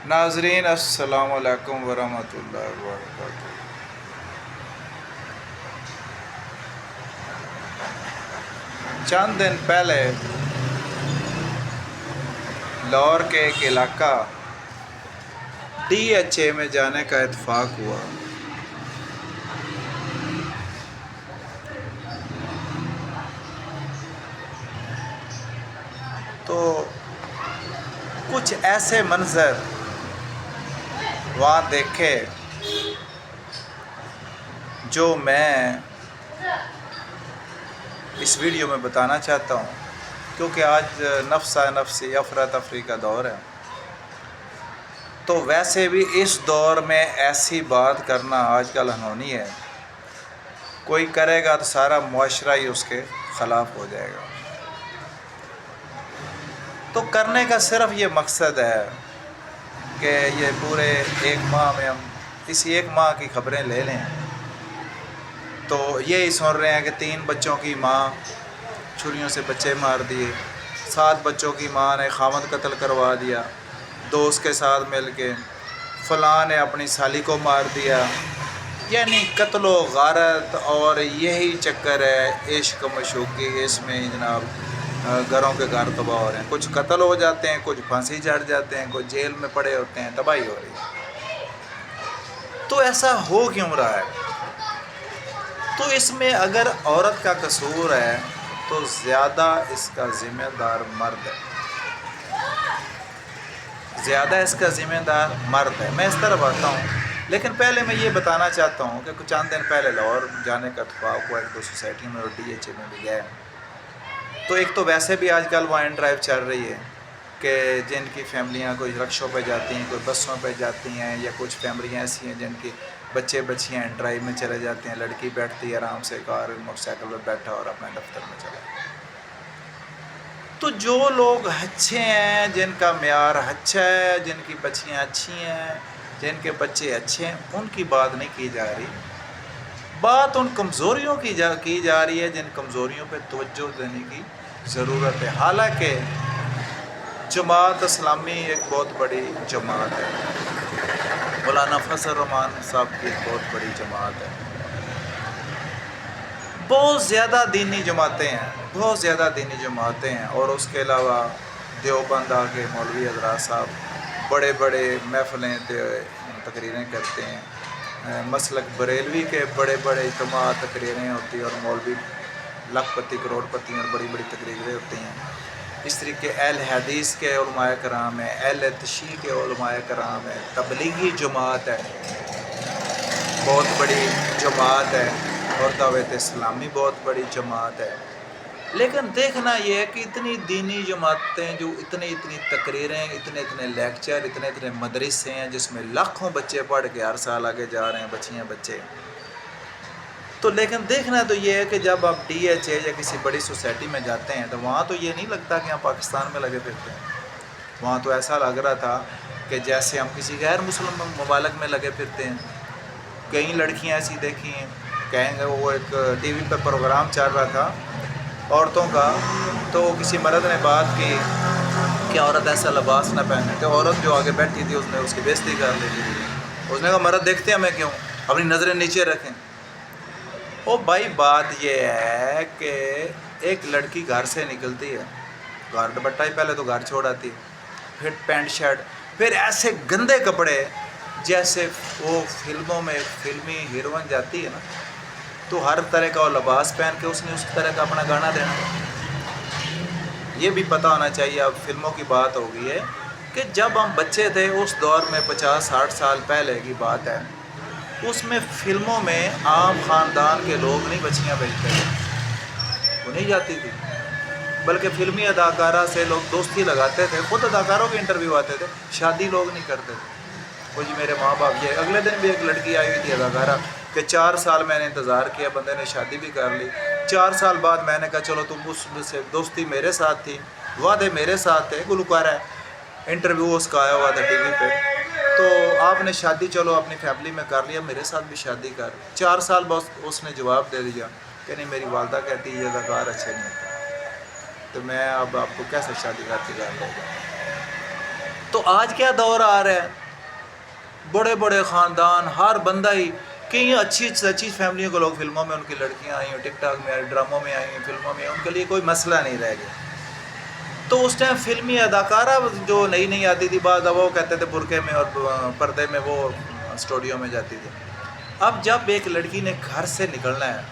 ناظرین السلام علیکم ورحمۃ اللہ وبرکاتہ۔ چند دن پہلے لاہور کے ایک علاقہ ڈی ایچ اے میں جانے کا اتفاق ہوا۔ تو کچھ ایسے منظر وہاں دیکھے جو میں اس ویڈیو میں بتانا چاہتا ہوں، کیونکہ آج نفسہ نفسی افراتفری کا دور ہے۔ تو ویسے بھی اس دور میں ایسی بات کرنا آج کل ہنونی ہے، کوئی کرے گا تو سارا معاشرہ ہی اس کے خلاف ہو جائے گا۔ تو کرنے کا صرف یہ مقصد ہے کہ یہ پورے ایک ماہ میں ہم اسی ایک ماہ کی خبریں لے لیں تو یہی سن رہے ہیں کہ 3 بچوں کی ماں چھریوں سے بچے مار دیے، 7 بچوں کی ماں نے خاوند قتل کروا دیا دوست کے ساتھ مل کے، فلاں نے اپنی سالی کو مار دیا۔ یعنی قتل و غارت اور یہی چکر ہے عشق مشوقی، اس میں جناب گھروں کے گھر تباہ ہو رہے ہیں، کچھ قتل ہو جاتے ہیں، کچھ پھانسی چڑھ جاتے ہیں، کچھ جیل میں پڑے ہوتے ہیں، تباہی ہو رہی ہے۔ تو ایسا ہو کیوں رہا ہے؟ تو اس میں اگر عورت کا قصور ہے تو زیادہ اس کا ذمہ دار مرد ہے، زیادہ اس کا ذمہ دار مرد ہے۔ میں اس طرف آتا ہوں، لیکن پہلے میں یہ بتانا چاہتا ہوں کہ کچھ چند دن پہلے لاہور جانے کا اتفاق ہوا، 1-2 سوسائٹی میں اور ڈی ایچ اے میں بھی گئے۔ تو ایک تو ویسے بھی آج کل وہاں ڈرائیو چل رہی ہے کہ جن کی فیملیاں کوئی رکشوں پہ جاتی ہیں، کوئی بسوں پہ جاتی ہیں، یا کچھ فیملیاں ایسی ہیں جن کی بچے بچیاں ڈرائیو میں چلے جاتے ہیں، لڑکی بیٹھتی ہے آرام سے کار موٹر سائیکل پہ بیٹھا اور اپنے دفتر میں چلا۔ تو جو لوگ اچھے ہیں، جن کا معیار اچھا ہے، جن کی بچیاں اچھی ہیں، جن کے بچے اچھے ہیں، ان کی بات نہیں کی جا رہی، بات ان کمزوریوں کی جا رہی ہے جن کمزوریوں پہ توجہ دینے کی ضرورت ہے۔ حالانکہ جماعت اسلامی ایک بہت بڑی جماعت ہے، مولانا فضل الرحمان صاحب کی ایک بہت بڑی جماعت ہے، بہت زیادہ دینی جماعتیں ہیں، بہت زیادہ دینی جماعتیں ہیں۔ اور اس کے علاوہ دیوبند کے مولوی حضرات صاحب بڑے بڑے محفلیں تقریریں کرتے ہیں، مسلک بریلوی کے بڑے بڑے اجتماع تقریریں ہوتی ہیں، اور مولوی لاکھ پتی کروڑ پتی اور بڑی بڑی تقریریں ہوتی ہیں۔ اس طریقے اہل حدیث کے علماء کرام ہیں، اہل تشیع کے علماء کرام ہیں، تبلیغی جماعت ہے، بہت بڑی جماعت ہے، اور دعوت اسلامی بہت بڑی جماعت ہے۔ لیکن دیکھنا یہ ہے کہ اتنی دینی جماعتیں جو اتنی تقریریں، اتنے لیکچر، اتنے مدرسے ہیں جس میں لاکھوں بچے پڑھ کے ہر سال آگے جا رہے ہیں، بچیاں بچے۔ تو لیکن دیکھنا تو یہ ہے کہ جب آپ ڈی ایچ اے یا کسی بڑی سوسائٹی میں جاتے ہیں تو وہاں تو یہ نہیں لگتا کہ ہم پاکستان میں لگے پھرتے ہیں، وہاں تو ایسا لگ رہا تھا کہ جیسے ہم کسی غیر مسلم ممالک میں لگے پھرتے ہیں۔ کئی لڑکیاں ایسی دیکھی ہیں، کہیں گے وہ ایک ٹی وی پہ پروگرام چل رہا تھا عورتوں کا، تو کسی مرد نے بات کی کہ عورت ایسا لباس نہ پہنے، تو عورت جو آگے بیٹھی تھی اس نے اس کی بے عزتی کر لی تھی، اس نے کہا مرد دیکھتے ہیں ہمیں کیوں، اپنی نظریں نیچے رکھیں۔ او بھائی بات یہ ہے کہ ایک لڑکی گھر سے نکلتی ہے، گھر دوپٹہ ہی پہلے تو گھر چھوڑ آتی، پھر پینٹ شرٹ، پھر ایسے گندے کپڑے جیسے وہ فلموں میں فلمی ہیروئن جاتی ہے نا، تو ہر طرح کا وہ لباس پہن کے اس نے اس طرح کا اپنا گانا دینا۔ یہ بھی پتہ ہونا چاہیے، اب فلموں کی بات ہو گئی ہے کہ جب ہم بچے تھے اس دور میں 50-60 سال پہلے کی بات ہے، اس میں فلموں میں عام خاندان کے لوگ نہیں بچیاں بھیجتے تھے، وہ نہیں جاتی تھی، بلکہ فلمی اداکارہ سے لوگ دوستی لگاتے تھے، خود اداکاروں کے انٹرویو آتے تھے، شادی لوگ نہیں کرتے تھے۔ وہ جی میرے ماں باپ یہ، اگلے دن بھی ایک لڑکی آئی ہوئی تھی اداکارہ کہ 4 سال میں نے انتظار کیا، بندے نے شادی بھی کر لی، 4 سال بعد میں نے کہا چلو تم اس سے دوستی میرے ساتھ تھی، وعدے میرے ساتھ تھے، گلوکار ہے، انٹرویو اس کا آیا ہوا تھا ٹی وی پہ، تو آپ نے شادی چلو اپنی فیملی میں کر لیا، میرے ساتھ بھی شادی کر۔ 4 سال بعد اس نے جواب دے دیا کہ نہیں میری والدہ کہتی یہ اداکار اچھے نہیں ہوتے، تو میں اب آپ کو کیسے شادی کرتی کر لوں گا۔ تو آج کیا دور آ رہا ہے، بڑے بڑے خاندان، ہر بندہ ہی، کئی اچھی اچھی فیملیوں کے لوگ فلموں میں، ان کی لڑکیاں آئی ہیں، ٹک ٹاک میں آئی، ڈراموں میں آئی ہیں، فلموں میں، ان کے لیے کوئی مسئلہ نہیں رہ گیا۔ تو اس ٹائم فلمی اداکارہ جو نئی نئی آتی تھی، بعد وہ کہتے تھے برقعے میں اور پردے میں وہ اسٹوڈیو میں جاتی تھی۔ اب جب ایک لڑکی نے گھر سے نکلنا ہے،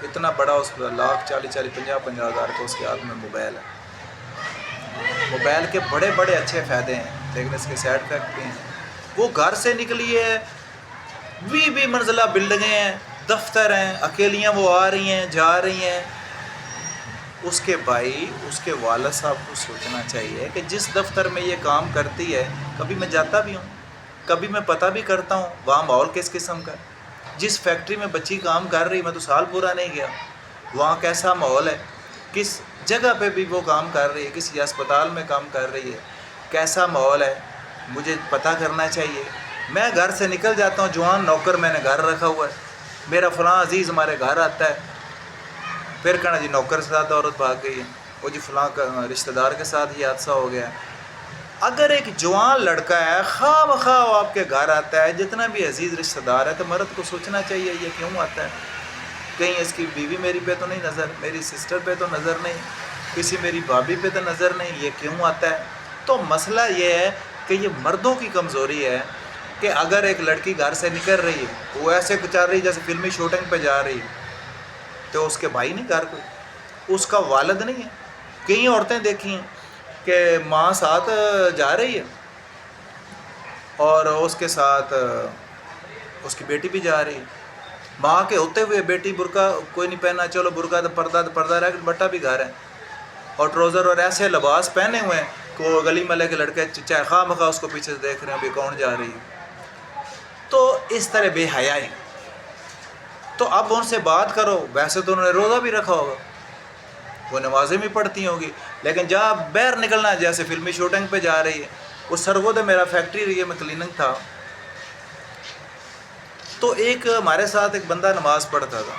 اتنا بڑا، اس کا لاکھ 40-50 ہزار کا اس کے ہاتھ میں موبائل ہے، موبائل کے بڑے بڑے اچھے فائدے ہیں، لیکن اس کے سائڈ افیکٹ بھی ہیں۔ وہ گھر سے نکلی ہے، 20 منزلہ بلڈنگیں ہیں، دفتر ہیں، اکیلیاں وہ آ رہی ہیں جا رہی ہیں۔ اس کے بھائی، اس کے والد صاحب کو سوچنا چاہیے کہ جس دفتر میں یہ کام کرتی ہے، کبھی میں جاتا بھی ہوں، کبھی میں پتہ بھی کرتا ہوں وہاں ماحول کس قسم کا ہے۔ جس فیکٹری میں بچی کام کر رہی، میں تو سال پورا نہیں گیا، وہاں کیسا ماحول ہے، کس جگہ پہ بھی وہ کام کر رہی ہے، کسی اسپتال میں کام کر رہی ہے، کیسا ماحول ہے، مجھے پتہ کرنا چاہیے۔ میں گھر سے نکل جاتا ہوں، جوان نوکر میں نے گھر رکھا ہوا ہے، میرا فلاں عزیز ہمارے گھر آتا ہے، پھر کہنا جی نوکر کے ساتھ عورت بھاگ گئی ہے، وہ جی فلاں کا رشتہ دار کے ساتھ یہ حادثہ ہو گیا ہے۔ اگر ایک جوان لڑکا ہے، خواہ بخواہ وہ آپ کے گھر آتا ہے، جتنا بھی عزیز رشتہ دار ہے، تو مرد کو سوچنا چاہیے یہ کیوں آتا ہے، کہیں اس کی بیوی میری پہ تو نہیں نظر، میری سسٹر پہ تو نظر نہیں، کسی میری بھابھی پہ تو نظر نہیں، یہ کیوں آتا ہے۔ تو مسئلہ یہ ہے کہ یہ مردوں کی کمزوری ہے کہ اگر ایک لڑکی گھر سے نکل رہی ہے، وہ ایسے چل رہی جیسے فلمی شوٹنگ پہ جا رہی ہے، تو اس کے بھائی نہیں گھر کوئی، اس کا والد نہیں ہے۔ کئی عورتیں دیکھی ہیں کہ ماں ساتھ جا رہی ہے اور اس کے ساتھ اس کی بیٹی بھی جا رہی ہے، ماں کے ہوتے ہوئے بیٹی برقع کوئی نہیں پہنا، چلو برقع تو پردہ رہ کے بٹا بھی گھر ہے، اور ٹروزر اور ایسے لباس پہنے ہوئے ہیں کہ وہ گلی محلے کے لڑکے چاہے خواہ مخواہ اس کو پیچھے سے دیکھ رہے ہیں بھی کون جا رہی ہے۔ تو اس طرح بے حیائی۔ تو اب ان سے بات کرو، ویسے تو انہوں نے روزہ بھی رکھا ہوگا، وہ نمازیں بھی پڑھتی ہوں گی، لیکن جہاں باہر نکلنا ہے جیسے فلمی شوٹنگ پہ جا رہی ہے۔ وہ سرگود میرا فیکٹری رہی ہے، میں کلیننگ تھا، تو ایک ہمارے ساتھ ایک بندہ نماز پڑھتا تھا،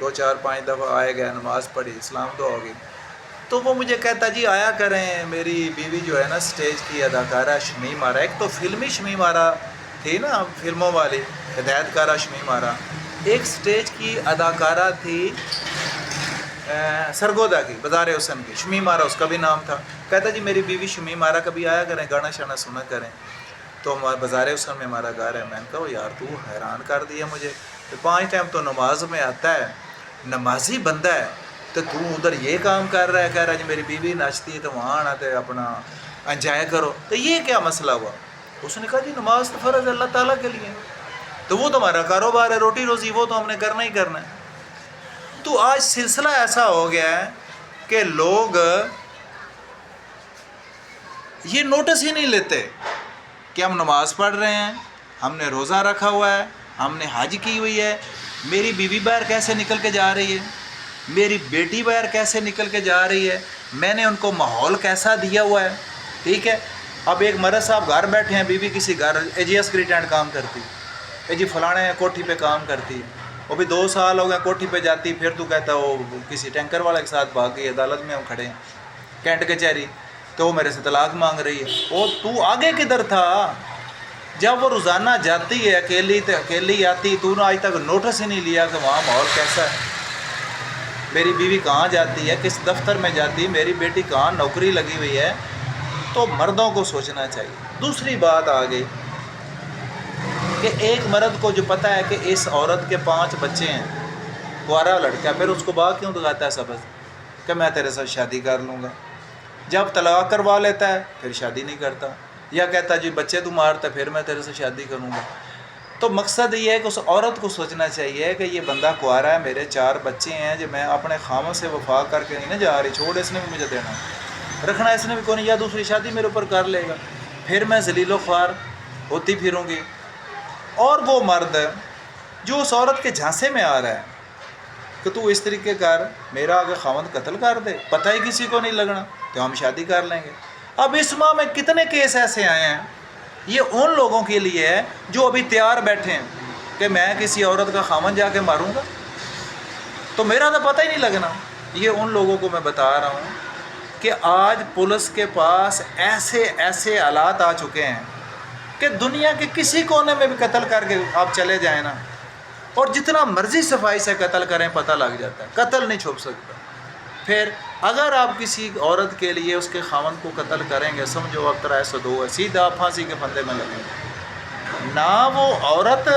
2-4-5 دفعہ آئے گیا، نماز پڑھی، اسلام دعا ہو گئی، تو وہ مجھے کہتا جی آیا کریں، میری بیوی جو ہے نا اسٹیج کی اداکارہ شمیم آرا، ایک تو فلمی شمیم آرا تھی نا، فلموں والی ہدایت کارہ شمیم آرا، ایک سٹیج کی اداکارہ تھی سرگودا کی، بازار حسن کی، شمیم آرا اس کا بھی نام تھا۔ کہتا جی میری بیوی شمیم آرا کبھی آیا کریں، گانا شانا سنا کریں، تو ہمارے بازار حسن میں ہمارا گھر ہے۔ میں نے کہا یار تو حیران کر دیا مجھے، 5 ٹائم تو نماز میں آتا ہے، نمازی بندہ ہے، تو ادھر یہ کام کر رہا ہے، کہہ رہا ہے جی میری بیوی ناچتی ہے تو وہاں آنا تو اپنا انجوائے کرو، تو یہ کیا مسئلہ ہوا؟ اس نے کہا جی نماز تو فرض ہے اللہ تعالیٰ کے لیے، تو وہ تو ہمارا کاروبار ہے، روٹی روزی وہ تو ہم نے کرنا ہی کرنا ہے۔ تو آج سلسلہ ایسا ہو گیا ہے کہ لوگ یہ نوٹس ہی نہیں لیتے کہ ہم نماز پڑھ رہے ہیں، ہم نے روزہ رکھا ہوا ہے، ہم نے حج کی ہوئی ہے، میری بیوی باہر کیسے نکل کے جا رہی ہے، میری بیٹی باہر کیسے نکل کے جا رہی ہے، میں نے ان کو ماحول کیسا دیا ہوا ہے، ٹھیک ہے۔ اب ایک مرد صاحب گھر بیٹھے ہیں، بیوی کسی گھر AGS گریٹینڈ کام کرتی، جی فلانے کوٹھی پہ کام کرتی ہے، وہ بھی 2 سال ہو گئے کوٹھی پہ جاتی، پھر تو کہتا وہ کسی ٹینکر والے کے ساتھ بھاگ گئی، عدالت میں ہم کھڑے ہیں کینٹ کچہری، تو وہ میرے سے طلاق مانگ رہی ہے۔ وہ تو آگے کدھر تھا جب وہ روزانہ جاتی ہے، اکیلی آتی، تو نے آج تک نوٹس ہی نہیں لیا کہ وہاں ماحول کیسا ہے، میری بیوی کہاں جاتی ہے، کس دفتر میں جاتی ہے، میری بیٹی کہاں نوکری لگی ہوئی ہے۔ تو مردوں کو سوچنا چاہیے۔ دوسری بات آ گئی کہ ایک مرد کو جو پتہ ہے کہ اس عورت کے 5 بچے ہیں، کوارا لڑکا، پھر اس کو باغ کیوں دکھاتا ہے سبز کہ میں تیرے ساتھ شادی کر لوں گا، جب طلاق کروا لیتا ہے پھر شادی نہیں کرتا، یا کہتا ہے جی بچے تو مارتا پھر میں تیرے سے شادی کروں گا۔ تو مقصد یہ ہے کہ اس عورت کو سوچنا چاہیے کہ یہ بندہ کوارا ہے، میرے 4 بچے ہیں، جو میں اپنے خامن سے وفا کر کے نہیں نہ جا رہی، چھوڑ اس نے بھی مجھے دینا رکھنا، اس نے بھی کوئی نہیں، یا دوسری شادی میرے اوپر کر لے گا، پھر میں ذلیل و خوار ہوتی پھروں گی۔ اور وہ مرد جو اس عورت کے جھانسے میں آ رہا ہے کہ تو اس طریقے کر، میرا اگر خاوند قتل کر دے، پتہ ہی کسی کو نہیں لگنا، تو ہم شادی کر لیں گے۔ اب اس ماہ میں کتنے کیس ایسے آئے ہیں، یہ ان لوگوں کے لیے ہے جو ابھی تیار بیٹھے ہیں کہ میں کسی عورت کا خاوند جا کے ماروں گا، تو میرا تو پتہ ہی نہیں لگنا۔ یہ ان لوگوں کو میں بتا رہا ہوں کہ آج پولیس کے پاس ایسے ایسے آلات آ چکے ہیں کہ دنیا کے کسی کونے میں بھی قتل کر کے آپ چلے جائیں نا، اور جتنا مرضی صفائی سے قتل کریں پتہ لگ جاتا ہے، قتل نہیں چھپ سکتا۔ پھر اگر آپ کسی عورت کے لیے اس کے خاوند کو قتل کریں گے، سمجھو اب 302 ہے، سیدھا پھانسی کے پھندے میں لگیں گے۔ نہ وہ عورت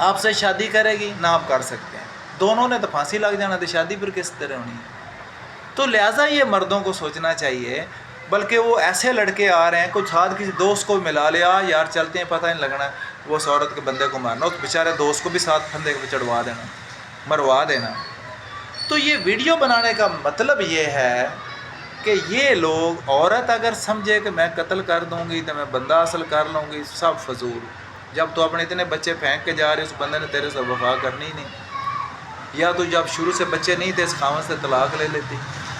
آپ سے شادی کرے گی نہ آپ کر سکتے ہیں، دونوں نے تو پھانسی لگ جانا، تو شادی پھر کس طرح ہونی ہے؟ تو لہٰذا یہ مردوں کو سوچنا چاہیے، بلکہ وہ ایسے لڑکے آ رہے ہیں، کچھ ہاتھ کسی دوست کو ملا لیا، یار چلتے ہیں، پتہ نہیں لگنا وہ اس عورت کے بندے کو مارنا، اس بیچارے دوست کو بھی ساتھ پھندے پہ چڑھوا دینا، مروا دینا۔ تو یہ ویڈیو بنانے کا مطلب یہ ہے کہ یہ لوگ، عورت اگر سمجھے کہ میں قتل کر دوں گی تو میں بندہ حاصل کر لوں گی، سب فضول۔ جب تو اپنے اتنے بچے پھینک کے جا رہے اس بندے نے تیرے سے وفا کرنی ہی نہیں، یا تو جب شروع سے بچے نہیں تھے اس خاوند سے طلاق لے لیتی،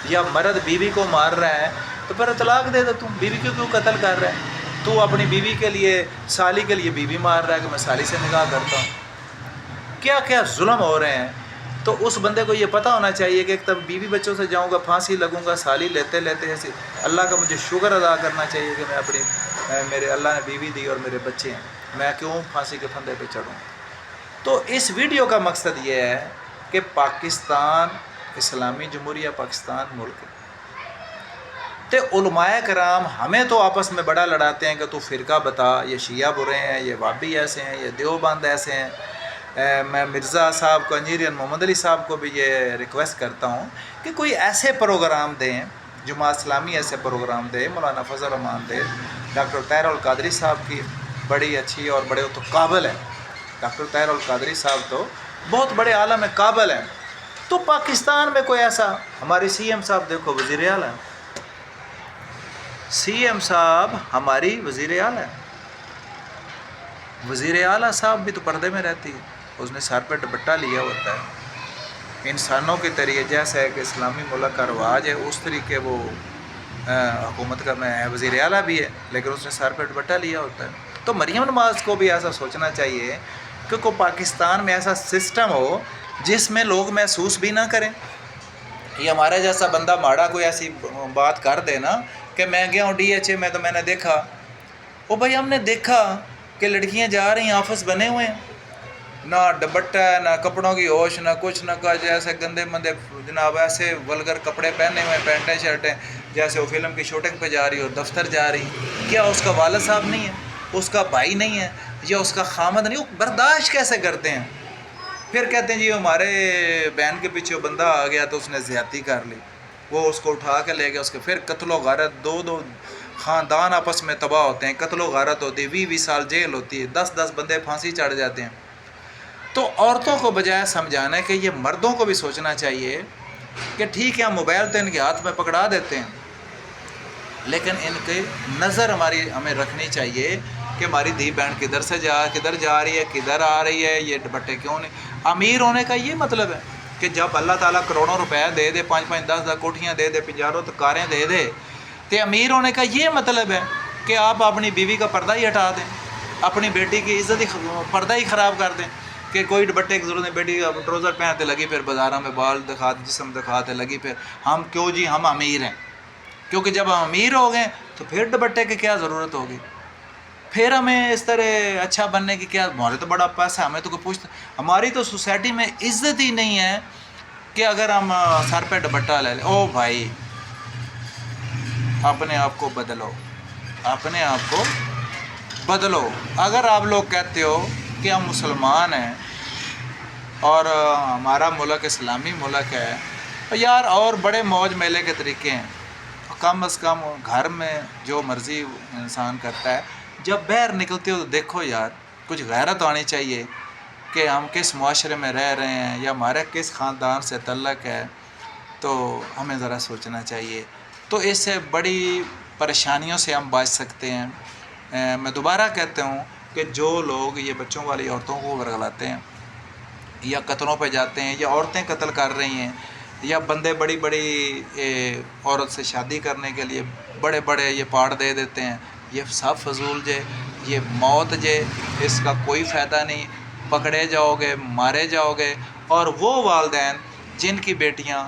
یا مرد بیوی کو مار رہا ہے تو پھر طلاق دے دے، تم بیوی کو کیوں قتل کر رہا ہے؟ تو اپنی بیوی کے لیے، سالی کے لیے بیوی مار رہا ہے کہ میں سالی سے نکاح کرتا ہوں۔ کیا کیا ظلم ہو رہے ہیں۔ تو اس بندے کو یہ پتہ ہونا چاہیے کہ ایک تب بیوی بچوں سے جاؤں گا، پھانسی لگوں گا، سالی لیتے لیتے ایسے اللہ کا مجھے شکر ادا کرنا چاہیے کہ میرے اللہ نے بیوی دی اور میرے بچے ہیں، میں کیوں پھانسی کے پھندے پہ چڑھوں۔ تو اس ویڈیو کا مقصد یہ ہے کہ پاکستان اسلامی جمہوریہ پاکستان ملک تے علماء کرام ہمیں تو آپس میں بڑا لڑاتے ہیں کہ تو فرقہ بتا، یہ شیعہ برے ہیں، یہ وابی ایسے ہیں، یہ دیوبند ایسے ہیں۔ میں مرزا صاحب کو، انجینئر محمد علی صاحب کو بھی یہ ریکویسٹ کرتا ہوں کہ کوئی ایسے پروگرام دیں، جماعت اسلامی ایسے پروگرام دے، مولانا فضل الرحمان دے، ڈاکٹر طاہر القادری صاحب کی بڑی اچھی اور بڑے تو قابل ہیں، ڈاکٹر طاہر القادری صاحب تو بہت بڑے عالم ہیں، قابل ہیں۔ تو پاکستان میں کوئی ایسا، ہماری سی ایم صاحب دیکھو وزیر اعلیٰ ہیں، سی ایم صاحب ہماری وزیر اعلیٰ ہیں، وزیر اعلیٰ صاحب بھی تو پردے میں رہتی ہے، اس نے سر پہ دوپٹہ لیا ہوتا ہے، انسانوں کے طریقے جیسا ہے کہ اسلامی ملک کا رواج ہے اس طریقے وہ حکومت کا میں وزیر اعلیٰ بھی ہے، لیکن اس نے سر پہ دوپٹہ لیا ہوتا ہے۔ تو مریم نواز کو بھی ایسا سوچنا چاہیے کہ کوئی پاکستان میں ایسا سسٹم ہو جس میں لوگ محسوس بھی نہ کریں، یہ ہمارا جیسا بندہ ماڑا کوئی ایسی بات کر دے نا کہ میں گیا ہوں ڈی ایچ اے میں تو میں نے دیکھا، او بھائی ہم نے دیکھا کہ لڑکیاں جا رہی ہیں، آفس بنے ہوئے ہیں، نہ دوپٹہ ہے، نہ کپڑوں کی ہوش، نہ کچھ نہ کچھ، ایسے گندے مندے جناب ایسے ولگر کپڑے پہنے ہوئے ہیں، پینٹیں شرٹیں، جیسے وہ فلم کی شوٹنگ پہ جا رہی ہو، دفتر جا رہی۔ کیا اس کا والد صاحب نہیں ہے، اس کا بھائی نہیں ہے، یا اس کا خامد نہیں؟ وہ برداشت کیسے کرتے ہیں؟ پھر کہتے ہیں جی ہمارے بہن کے پیچھے وہ بندہ آ گیا تو اس نے زیادتی کر لی، وہ اس کو اٹھا کے لے گیا، اس کے پھر قتل و غارت، دو خاندان آپس میں تباہ ہوتے ہیں، قتل و غارت ہوتی ہے، 20 سال جیل ہوتی ہے، 10 بندے پھانسی چڑھ جاتے ہیں۔ تو عورتوں کو بجائے سمجھانے کہ یہ مردوں کو بھی سوچنا چاہیے کہ ٹھیک ہے ہم موبائل تو ان کے ہاتھ میں پکڑا دیتے ہیں، لیکن ان کی نظر ہمیں رکھنی چاہیے کہ ہماری دھی بہن کدھر جا رہی ہے، کدھر آ رہی ہے، یہ دوپٹے کیوں نہیں۔ امیر ہونے کا یہ مطلب ہے کہ جب اللہ تعالیٰ کروڑوں روپے دے دے، 5-5 10 کوٹھیاں دے دے، 50 کاریں دے دے، تو امیر ہونے کا یہ مطلب ہے کہ آپ اپنی بیوی کا پردہ ہی ہٹا دیں، اپنی بیٹی کی عزت پردہ ہی خراب کر دیں کہ کوئی دوپٹے کی ضرورت نہیں، بیٹی ٹروزر پہنتے لگی پھر بازاروں میں بال دکھاتے، جسم دکھاتے لگی، پھر ہم کیوں جی ہم امیر ہیں، کیونکہ جب ہم امیر ہو گئے تو پھر دوپٹے کی کیا ضرورت ہوگی، پھر ہمیں اس طرح اچھا بننے کی کیا، ہمارے تو بڑا پیسہ، ہمیں تو کوئی پوچھتا، ہماری تو سوسائٹی میں عزت ہی نہیں ہے کہ اگر ہم سر پہ دوپٹہ لے لیں۔ او بھائی اپنے آپ کو بدلو، اپنے آپ کو بدلو۔ اگر آپ لوگ کہتے ہو کہ ہم مسلمان ہیں اور ہمارا ملک اسلامی ملک ہے، تو یار اور بڑے موج میلے کے طریقے ہیں، کم از کم گھر میں جو مرضی انسان کرتا ہے، جب باہر نکلتے ہو تو دیکھو یار، کچھ غیرت آنی چاہیے کہ ہم کس معاشرے میں رہ رہے ہیں یا ہمارے کس خاندان سے تعلق ہے، تو ہمیں ذرا سوچنا چاہیے۔ تو اس سے بڑی پریشانیوں سے ہم بچ سکتے ہیں۔ میں دوبارہ کہتا ہوں کہ جو لوگ یہ بچوں والی عورتوں کو ورگلاتے ہیں یا قتلوں پہ جاتے ہیں یا عورتیں قتل کر رہی ہیں یا بندے بڑی عورت سے شادی کرنے کے لیے بڑے یہ پاڑ دے دیتے ہیں، یہ سب فضول جے، یہ موت جے، اس کا کوئی فائدہ نہیں، پکڑے جاؤ گے، مارے جاؤ گے۔ اور وہ والدین جن کی بیٹیاں